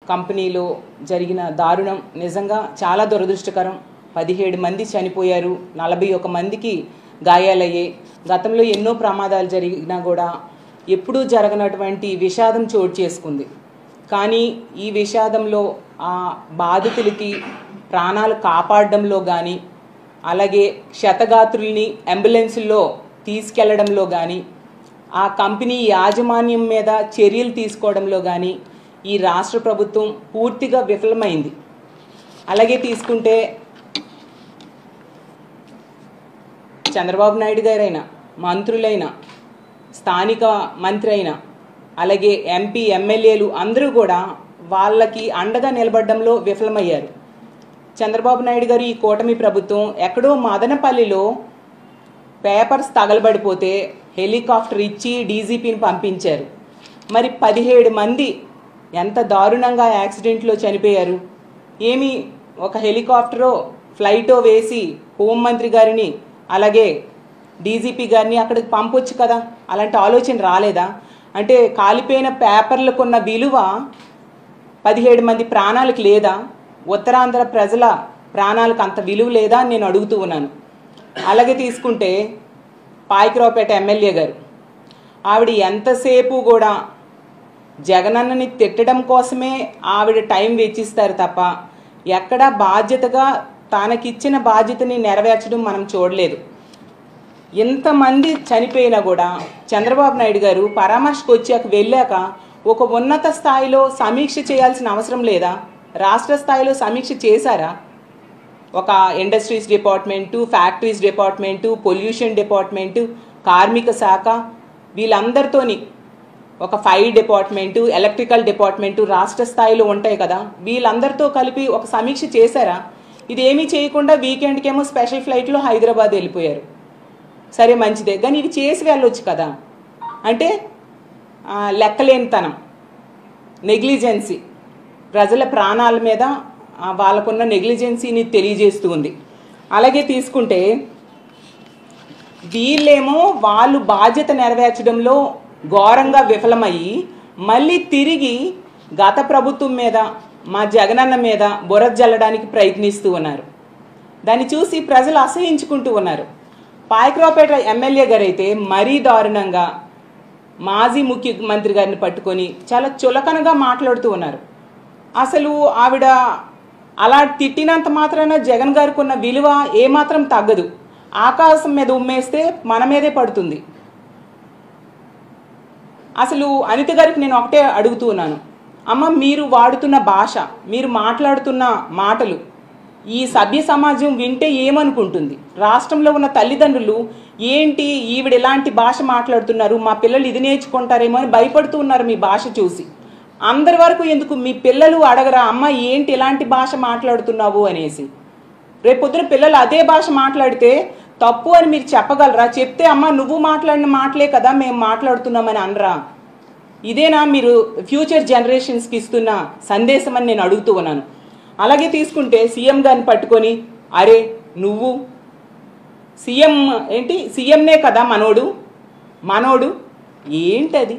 కంపెనీలో జరిగిన దారుణం నిజంగా చాలా దురదృష్టకరం. 17 మంది చనిపోయారు, 41 మందికి గాయాలయ్యాయి. గతంలో ఎన్నో ప్రమాదాలు జరిగినా కూడా ఎప్పుడూ జరగనటువంటి విషాదం చోటు చేసుకుంది. కానీ ఈ విషాదంలో ఆ బాధితులకి ప్రాణాలు కాపాడడంలో కానీ, అలాగే క్షతగాత్రుల్ని అంబులెన్సుల్లో తీసుకెళ్లడంలో కానీ, ఆ కంపెనీ యాజమాన్యం మీద చర్యలు తీసుకోవడంలో కానీ ఈ రాష్ట్ర ప్రభుత్వం పూర్తిగా విఫలమైంది. అలాగే తీసుకుంటే చంద్రబాబు నాయుడు గారైనా, మంత్రులైనా, స్థానిక మంత్రి అయినా, అలాగే ఎంపీ ఎమ్మెల్యేలు అందరూ కూడా వాళ్ళకి అండగా నిలబడడంలో విఫలమయ్యారు. చంద్రబాబు నాయుడు గారు ఈ కూటమి ప్రభుత్వం ఎక్కడో మదనపల్లిలో పేపర్స్ తగలబడిపోతే హెలికాప్టర్ ఇచ్చి డీజీపీని పంపించారు. మరి 17 మంది ఎంత దారుణంగా యాక్సిడెంట్లో చనిపోయారు. ఏమి ఒక హెలికాప్టరో ఫ్లైటో వేసి హోంమంత్రి గారిని అలాగే డీజీపీ గారిని అక్కడికి పంపొచ్చు కదా, అలాంటి ఆలోచన రాలేదా? అంటే కాలిపోయిన పేపర్లకున్న విలువ 17 మంది ప్రాణాలకు లేదా? ఉత్తరాంధ్ర ప్రజల ప్రాణాలకు అంత విలువ లేదా అని నేను అడుగుతూ ఉన్నాను. అలాగే తీసుకుంటే పాయకరావుపేట ఎమ్మెల్యే గారు, ఆవిడ ఎంతసేపు కూడా జగనన్నని తిట్టడం కోసమే ఆవిడ టైం వెచ్చిస్తారు తప్ప ఎక్కడా బాధ్యతగా తనకిచ్చిన బాధ్యతని నెరవేర్చడం మనం చూడలేదు. ఎంతమంది చనిపోయినా కూడా చంద్రబాబు నాయుడు గారు పరామర్శకు వెళ్ళాక ఒక ఉన్నత స్థాయిలో సమీక్ష చేయాల్సిన అవసరం లేదా? రాష్ట్ర స్థాయిలో సమీక్ష చేశారా? ఒక industries department, factories department, pollution department, కార్మిక శాఖ వీళ్ళందరితోని ఒక ఫైర్ డిపార్ట్మెంటు, ఎలక్ట్రికల్ డిపార్ట్మెంటు రాష్ట్ర స్థాయిలో ఉంటాయి కదా, వీళ్ళందరితో కలిపి ఒక సమీక్ష చేశారా? ఇది ఏమీ చేయకుండా వీకెండ్కేమో స్పెషల్ ఫ్లైట్లో హైదరాబాద్ వెళ్ళిపోయారు. సరే మంచిదే, కానీ ఇవి చేసి వెళ్ళొచ్చు కదా. అంటే లెక్కలేనితనం, నెగ్లిజెన్సీ, ప్రజల ప్రాణాల మీద వాళ్ళకున్న నెగ్లిజెన్సీని తెలియజేస్తూ ఉంది. అలాగే తీసుకుంటే వీళ్ళేమో వాళ్ళు బాధ్యత నెరవేర్చడంలో ఘోరంగా విఫలమయ్యి మళ్ళీ తిరిగి గత ప్రభుత్వం మీద, మా జగనన్న మీద బురద జల్లడానికి ప్రయత్నిస్తూ ఉన్నారు. దాన్ని చూసి ప్రజలు అసహించుకుంటూ ఉన్నారు. పాయకరావుపేట ఎమ్మెల్యే గారైతే మరీ దారుణంగా మాజీ ముఖ్యమంత్రి గారిని పట్టుకొని చాలా చులకనగా మాట్లాడుతూ ఉన్నారు. అసలు ఆవిడ అలా తిట్టినంత మాత్రాన జగన్ గారికి ఉన్న విలువ ఏమాత్రం తగ్గదు. ఆకాశం మీద ఉమ్మేస్తే మన మీదే పడుతుంది. అసలు అనిత గారికి నేను ఒకటే అడుగుతూ ఉన్నాను, అమ్మ మీరు వాడుతున్న భాష, మీరు మాట్లాడుతున్న మాటలు ఈ సభ్య సమాజం వింటే ఏమనుకుంటుంది? రాష్ట్రంలో ఉన్న తల్లిదండ్రులు ఏంటి ఈవిడ ఇలాంటి భాష మాట్లాడుతున్నారు, మా పిల్లలు ఇది నేర్చుకుంటారేమో అని భయపడుతూ ఉన్నారు మీ భాష చూసి. అందరి వరకు ఎందుకు మీ పిల్లలు అడగరా, అమ్మ ఏంటి ఇలాంటి భాష మాట్లాడుతున్నావు అనేసి? రేపొద్దున పిల్లలు అదే భాష మాట్లాడితే తప్పు అని మీరు చెప్పగలరా? చెప్తే అమ్మ నువ్వు మాట్లాడిన మాటలే కదా మేము మాట్లాడుతున్నామని అనరా? ఇదేనా మీరు ఫ్యూచర్ జనరేషన్స్కి ఇస్తున్న సందేశం అని నేను అడుగుతూ ఉన్నాను. అలాగే తీసుకుంటే సీఎం గారిని పట్టుకొని, అరే నువ్వు సీఎం ఏంటి, సీఎంనే కదా మనోడు ఏంటది?